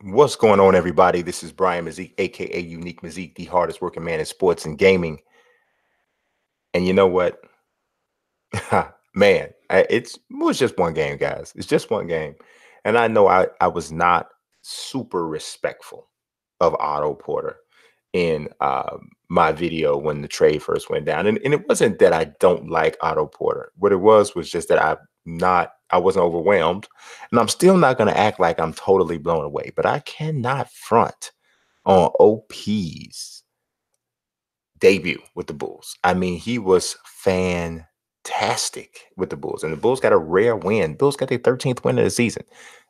What's going on, everybody? This is Brian Mazik, aka Unique Mazik, the hardest working man in sports and gaming. And you know what? Man, it was just one game, guys. It's just one game. And I know I was not super respectful of Otto Porter in my video when the trade first went down. And it wasn't that I don't like Otto Porter. What it was just that I wasn't overwhelmed. And I'm still not going to act like I'm totally blown away, but I cannot front on OP's debut with the Bulls. I mean, he was fantastic with the Bulls, and the Bulls got a rare win. Bulls got their 13th win of the season.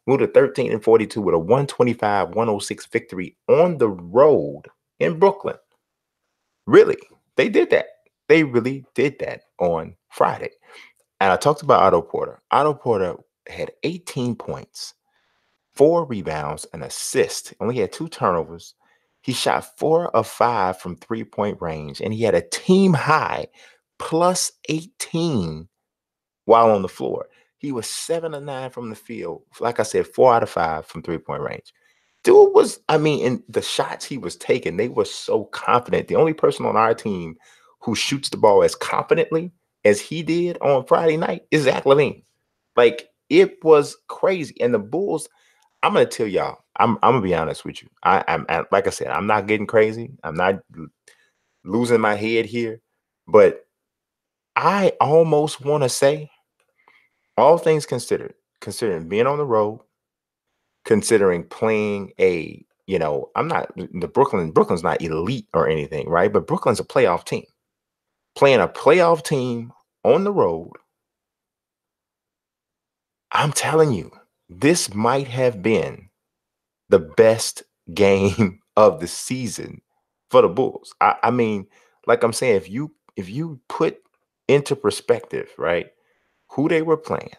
Moved to 13-42 with a 125-106 victory on the road in Brooklyn. Really, they did that. They really did that on Friday. And I talked about Otto Porter. Otto Porter had 18 points, 4 rebounds, an assist. Only had 2 turnovers. He shot 4 of 5 from 3-point range, and he had a team high plus 18 while on the floor. He was 7 of 9 from the field. Like I said, 4 out of 5 from 3-point range. Dude was, I mean, in the shots he was taking, they were so confident. The only person on our team who shoots the ball as confidently as he did on Friday night is Zach LaVine. Like, it was crazy. And the Bulls, I'm gonna tell y'all, I'm gonna be honest with you. I'm like I said, I'm not getting crazy. I'm not losing my head here, but I almost want to say, all things considered, considering being on the road, considering playing I'm not the Brooklyn's not elite or anything, right? But Brooklyn's a playoff team. Playing a playoff team on the road, I'm telling you, this might have been the best game of the season for the Bulls. I mean, like I'm saying, if you put into perspective, right, who they were playing,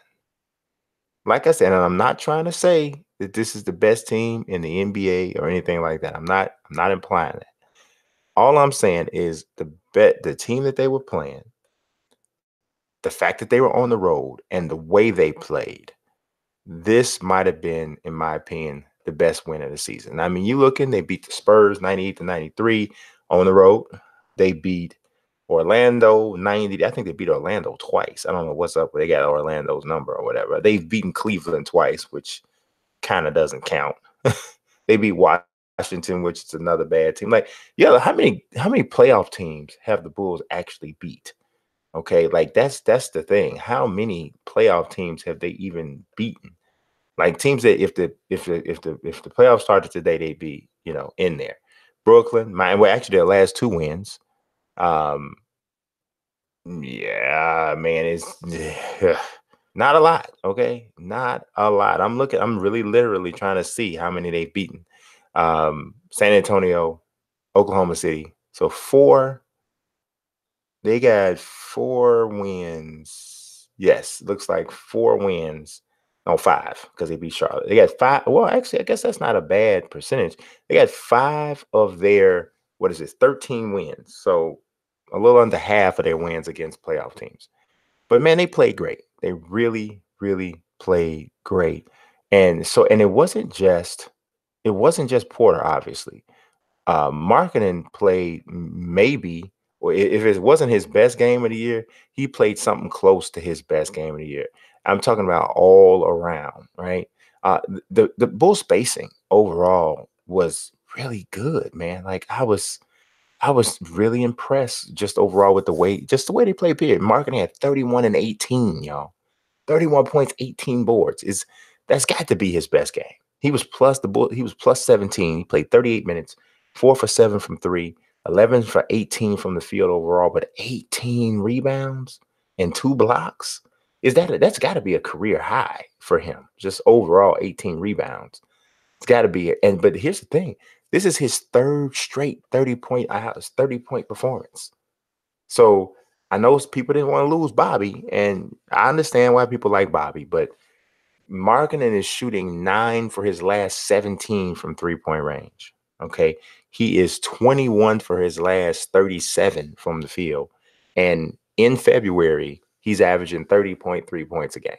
like I said, and I'm not trying to say that this is the best team in the NBA or anything like that. I'm not implying that. All I'm saying is the team that they were playing, the fact that they were on the road, and the way they played. This might have been, in my opinion, the best win of the season. I mean, you looking, they beat the Spurs 98-93 on the road. They beat Orlando 90. I think they beat Orlando twice. I don't know what's up. They got Orlando's number or whatever. They've beaten Cleveland twice, which kind of doesn't count. They beat Washington, which is another bad team. Like, yeah, how many playoff teams have the Bulls actually beat? Okay, like that's the thing. How many playoff teams have they even beaten? Like teams that if the playoffs started today, they'd be in there. Brooklyn, well, actually their last 2 wins. Um, yeah, man, it's not a lot. Okay, not a lot. I'm really literally trying to see how many they've beaten. San Antonio, Oklahoma City. So 4. They got 4 wins. Yes, looks like 4 wins. No, 5, because they beat Charlotte. They got 5. Well, actually, I guess that's not a bad percentage. They got 5 of their, 13 wins. So a little under half of their wins against playoff teams. But man, they played great. They really, really played great. And it wasn't just Porter, obviously. Marketing played maybe, or if it wasn't his best game of the year, he played something close to his best game of the year. I'm talking about all around, right? The bull spacing overall was really good, man. Like I was really impressed just overall with the way they played. Period. Marketing had 31 and 18, y'all. 31 points, 18 boards. That's got to be his best game. He was plus 17. He played 38 minutes, 4 for 7 from 3, 11 for 18 from the field overall, but 18 rebounds and 2 blocks. That's got to be a career high for him. Just overall 18 rebounds. It's got to be. But here's the thing. This is his 3rd straight 30-point performance. So I know people didn't want to lose Bobby, and I understand why people like Bobby, but Markkanen is shooting 9 for his last 17 from 3-point range. Okay. He is 21 for his last 37 from the field. And in February, he's averaging 30.3 points a game.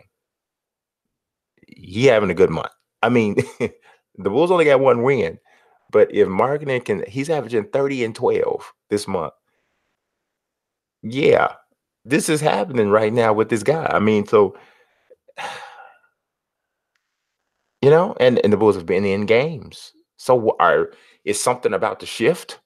He having a good month. I mean, The Bulls only got one win, but if Markkinen he's averaging 30 and 12 this month. Yeah, this is happening right now with this guy. I mean, so and the Bulls have been in games. So is something about to shift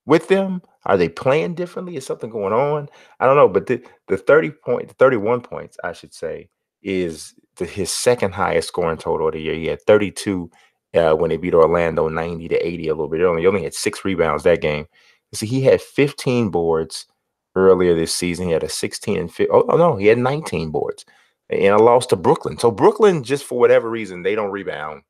with them? Are they playing differently? Is something going on? I don't know, but the 31 points, I should say, is his second highest scoring total of the year. He had 32 when they beat Orlando 90-80 a little bit. He only had 6 rebounds that game. See, he had 15 boards earlier this season. He had a 16 and 5. Oh no, he had 19 boards and a loss to Brooklyn. So Brooklyn, just for whatever reason, they don't rebound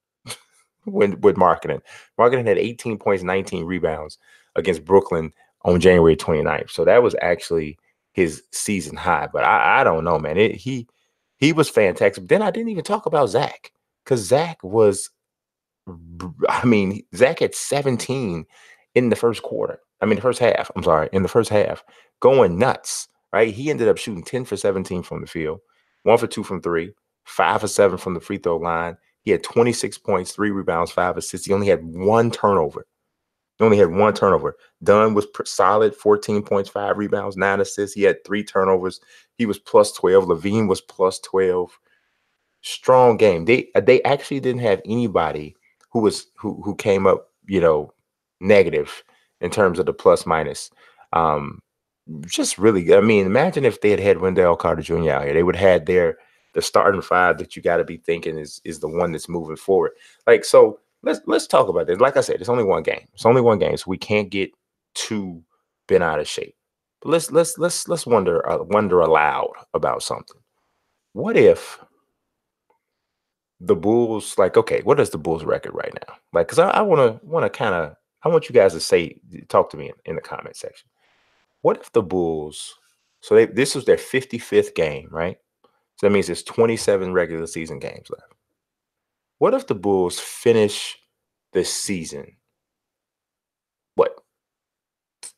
with Markkinen. Markkinen had 18 points, 19 rebounds against Brooklyn on January 29th. So that was actually his season high. But I don't know, man. He was fantastic. Then I didn't even talk about Zach, because Zach had 17 in the first quarter. I mean, the first half. I'm sorry, in the first half, going nuts. Right? He ended up shooting 10 for 17 from the field, 1 for 2 from three, 5 for 7 from the free throw line. He had 26 points, 3 rebounds, 5 assists. He only had one turnover. Dunn was solid, 14 points, 5 rebounds, 9 assists. He had 3 turnovers. He was plus 12. Levine was plus 12. Strong game. They actually didn't have anybody who came up, negative in terms of the plus minus. Um, just really good. I mean, imagine if they had Wendell Carter Jr. out here. They would have had the starting five that you got to be thinking is the one that's moving forward. Like, so let's talk about this. Like I said, it's only one game. It's only one game, so we can't get too bent out of shape. But let's wonder aloud about something. What if the Bulls, like, okay, what is the Bulls record right now? Like, because I want to kind of, I want you guys to talk to me in the comment section. What if the Bulls, so this was their 55th game, right? So that means there's 27 regular season games left. What if the Bulls finish the season? What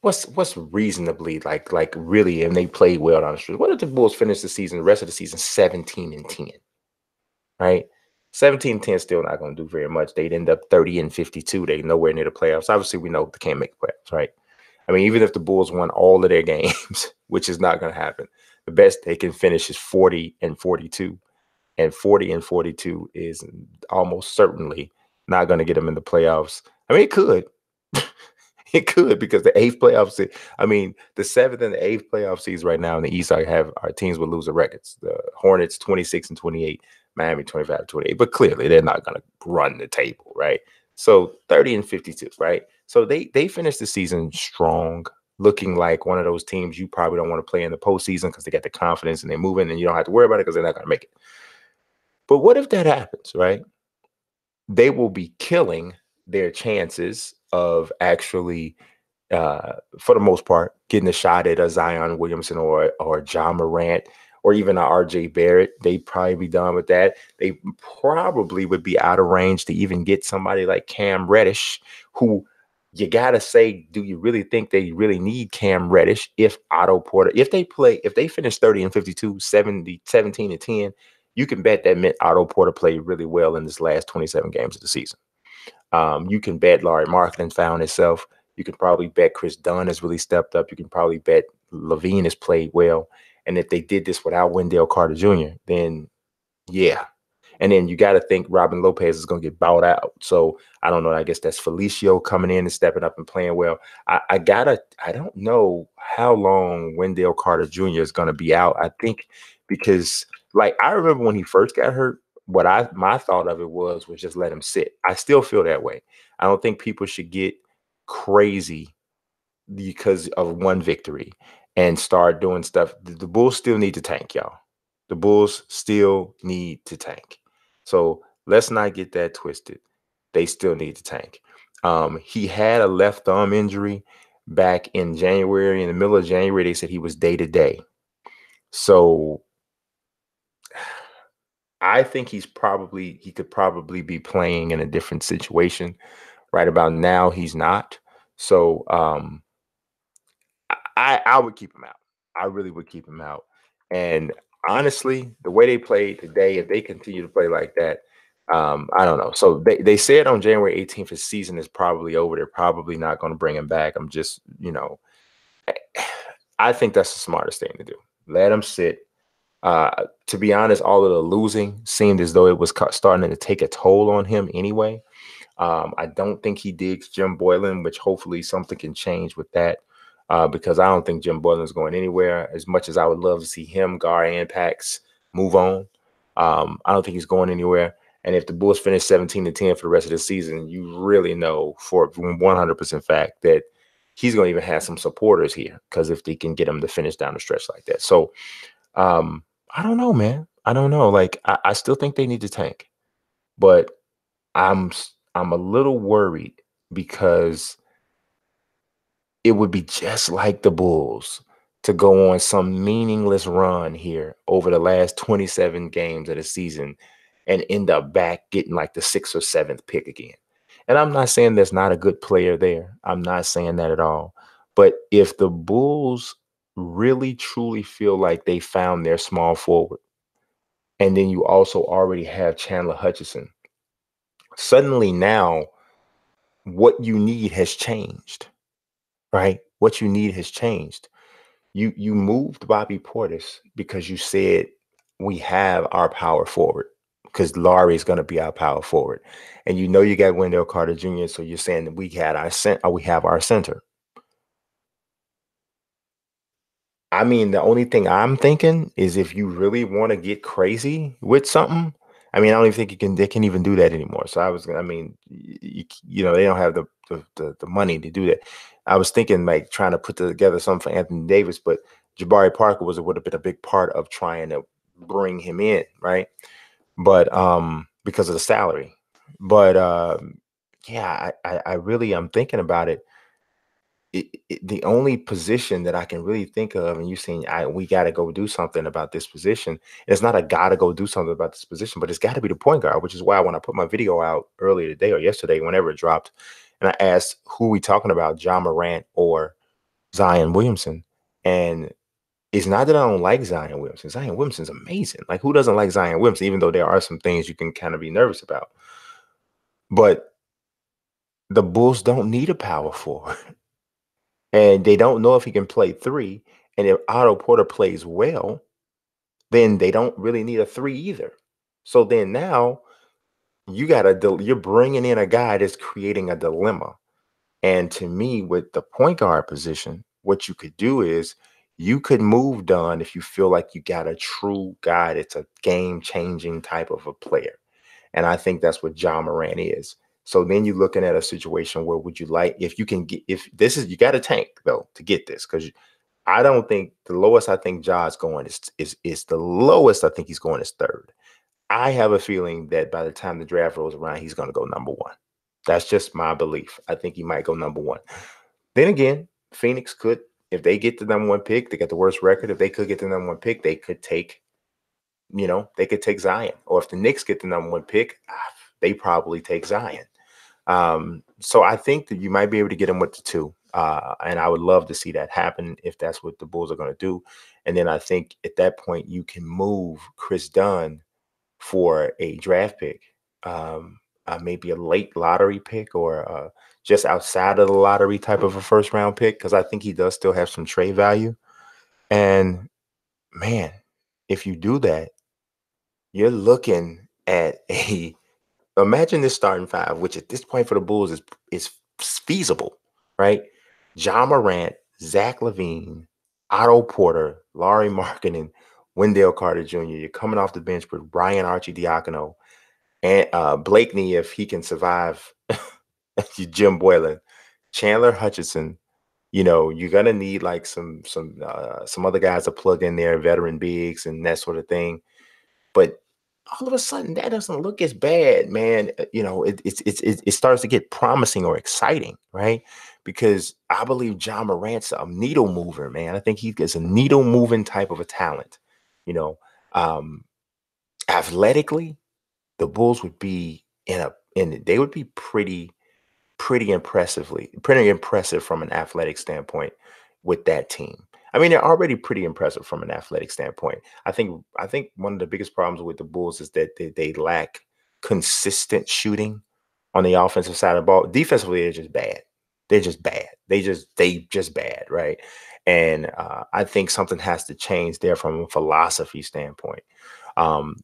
what's reasonably like really, and they played well down the stretch. What if the Bulls finish the rest of the season 17 and 10? Right? 17-10 still not going to do very much. They'd end up 30 and 52. They nowhere near the playoffs. Obviously, we know they can't make the playoffs, right? I mean, even if the Bulls won all of their games, which is not going to happen, the best they can finish is 40 and 42. And 40 and 42 is almost certainly not going to get them in the playoffs. I mean, it could. It could, because the eighth playoff seed, I mean, the seventh and the eighth playoff seeds right now in the East have our teams with loser records. The Hornets 26 and 28, Miami 25 and 28. But clearly they're not going to run the table, right? So 30 and 52, right? So they finished the season strong, looking like one of those teams you probably don't want to play in the postseason because they got the confidence and they're moving and you don't have to worry about it because they're not going to make it. But what if that happens, right? They will be killing their chances of actually, for the most part, getting a shot at a Zion Williamson or John Morant or even a RJ Barrett. They'd probably be done with that. They probably would be out of range to even get somebody like Cam Reddish, who you got to say, do you really think they really need Cam Reddish if Otto Porter, if they finish 30 and 52, 17 and 10, you can bet that meant Otto Porter played really well in this last 27 games of the season. You can bet Larry Markkinen found himself. You can probably bet Chris Dunn has really stepped up. You can probably bet Levine has played well. And if they did this without Wendell Carter Jr., then yeah. And then you got to think Robin Lopez is going to get bought out. So I don't know. I guess that's Felicio coming in and stepping up and playing well. I don't know how long Wendell Carter Jr. is going to be out. I think because, like, I remember when he first got hurt, my thought of it was just let him sit. I still feel that way. I don't think people should get crazy because of one victory and start doing stuff. The Bulls still need to tank, y'all. The Bulls still need to tank. So let's not get that twisted. They still need to tank. He had a left thumb injury back in January. In the middle of January, they said he was day to day. So I think he could probably be playing in a different situation. Right about now, he's not. So I would keep him out. I really would keep him out. And honestly, the way they played today, if they continue to play like that, I don't know. So they said on January 18th his season is probably over. They're probably not going to bring him back. I'm just, I think that's the smartest thing to do. Let him sit. To be honest, all of the losing seemed as though it was starting to take a toll on him anyway. I don't think he digs Jim Boylan, which hopefully something can change with that. Because I don't think Jim Boylan's going anywhere. As much as I would love to see him, Gar, and Pax move on, I don't think he's going anywhere. And if the Bulls finish 17-10 for the rest of the season, you really know for 100% fact that he's going to even have some supporters here because if they can get him to finish down the stretch like that. So I don't know, man. I don't know. Like I still think they need to tank, but I'm a little worried because it would be just like the Bulls to go on some meaningless run here over the last 27 games of the season and end up back getting like the 6th or 7th pick again. And I'm not saying there's not a good player there. I'm not saying that at all. But if the Bulls really truly feel like they found their small forward, and then you also already have Chandler Hutchison, suddenly now what you need has changed, right? What you need has changed. You moved Bobby Portis because you said we have our power forward because Laurie is going to be our power forward, and you know you got Wendell Carter Jr. So you're saying that we have our center. I mean, the only thing I'm thinking is if you really want to get crazy with something, I mean, I don't even think they can even do that anymore. So I mean, they don't have the money to do that. I was thinking like trying to put together something for Anthony Davis, but Jabari Parker would have been a big part of trying to bring him in, right? But because of the salary. But yeah, I really I'm thinking about it. The only position that I can really think of, and you saying we got to go do something about this position. It's not a got to go do something about this position, but it's got to be the point guard, which is why when I put my video out earlier today or yesterday, whenever it dropped, and I asked who we talking about, John Morant or Zion Williamson, and it's not that I don't like Zion Williamson. Zion Williamson's amazing. Like who doesn't like Zion Williamson? Even though there are some things you can kind of be nervous about, but the Bulls don't need a power forward. And they don't know if he can play three. And if Otto Porter plays well, then they don't really need a three either. So then now you're bringing in a guy that's creating a dilemma. And to me, with the point guard position, what you could do is you could move Dunn if you feel like you got a true guy that's a game changing type of a player. And I think that's what John Moran is. So then you're looking at a situation where would you like if you can get if this is you got to tank though to get this because I don't think the lowest I think Ja's going is the lowest I think he's going is third. I have a feeling that by the time the draft rolls around, he's going to go number one. That's just my belief. I think he might go number one. Then again, Phoenix could, if they get the number one pick, they got the worst record. If they could get the number one pick, they could take they could take Zion. Or if the Knicks get the number one pick, they probably take Zion. So I think that you might be able to get him with the two. And I would love to see that happen if that's what the Bulls are going to do. And then I think at that point you can move Chris Dunn for a draft pick, maybe a late lottery pick or just outside of the lottery type of a first round pick, because I think he does still have some trade value. And man, if you do that, you're looking at a imagine this starting five, which at this point for the Bulls is feasible, right? John Morant, Zach LaVine, Otto Porter, Laurie Markkinen, Wendell Carter Jr. You're coming off the bench with Brian Archidiakono and Blakeney if he can survive Jim Boylan, Chandler Hutchison. You're gonna need like some other guys to plug in there, veteran bigs and that sort of thing. But all of a sudden, that doesn't look as bad, man. It starts to get promising or exciting, right? Because I believe John Morant's a needle mover, man. I think he is a needle moving type of a talent. You know, um, athletically, the Bulls would be they would be pretty impressive from an athletic standpoint with that team. I mean, they're already pretty impressive from an athletic standpoint. I think one of the biggest problems with the Bulls is that they lack consistent shooting on the offensive side of the ball. Defensively, they're just bad. They're just bad. They just bad, right? And I think something has to change there from a philosophy standpoint.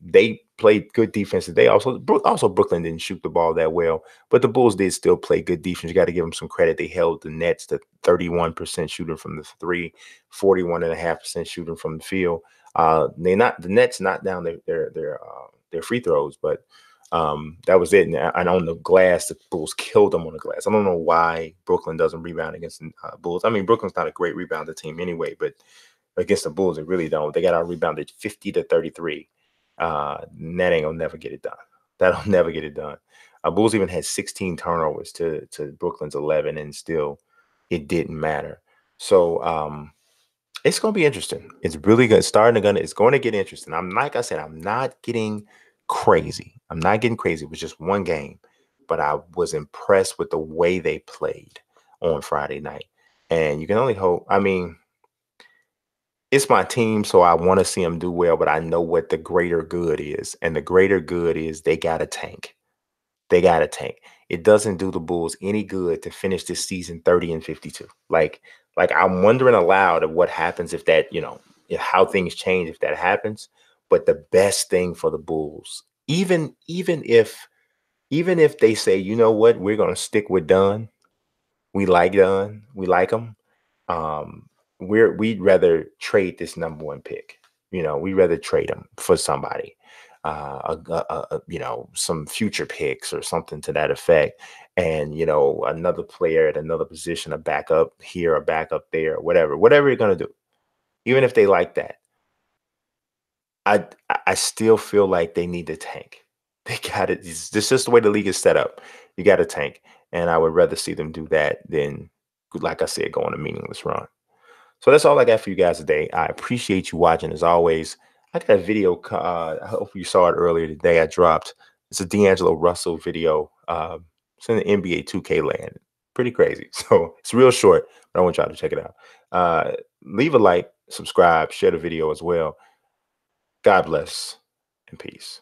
They played good defense today. Also Brooklyn didn't shoot the ball that well, but the Bulls did still play good defense. You got to give them some credit. They held the Nets to 31% shooting from the three, 41.5% shooting from the field. The Nets not down their free throws, but that was it. And on the glass, the Bulls killed them on the glass. I don't know why Brooklyn doesn't rebound against the Bulls. I mean, Brooklyn's not a great rebounder team anyway, but against the Bulls, they really don't. They got out rebounded 50-33. That ain't gonna never get it done. That'll never get it done. Bulls even had 16 turnovers to Brooklyn's 11, and still it didn't matter. So it's gonna be interesting. It's really good. It's going to get interesting. Like I said, I'm not getting crazy. I'm not getting crazy. It was just one game, but I was impressed with the way they played on Friday night. And you can only hope. I mean, it's my team, so I want to see them do well, but I know what the greater good is. And the greater good is they got a tank. They got a tank. It doesn't do the Bulls any good to finish this season 30-52. Like I'm wondering aloud of what happens if that, how things change if that happens. But the best thing for the Bulls, even if they say, you know what, we're gonna stick with Dunn. We like Dunn. We like him. Um, we'd rather trade this number one pick. We'd rather trade him for somebody, some future picks or something to that effect. And, another player at another position, a backup here, a backup there, whatever you're going to do. Even if they like that, I still feel like they need to tank. They got it. This is just the way the league is set up. You got to tank. And I would rather see them do that than, like I said, go on a meaningless run. So that's all I got for you guys today. I appreciate you watching as always. I got a video. I hope you saw it earlier today. I dropped. It's a D'Angelo Russell video. It's in the NBA 2K land. Pretty crazy. So it's real short, but I want y'all to check it out. Leave a like, subscribe, share the video as well. God bless and peace.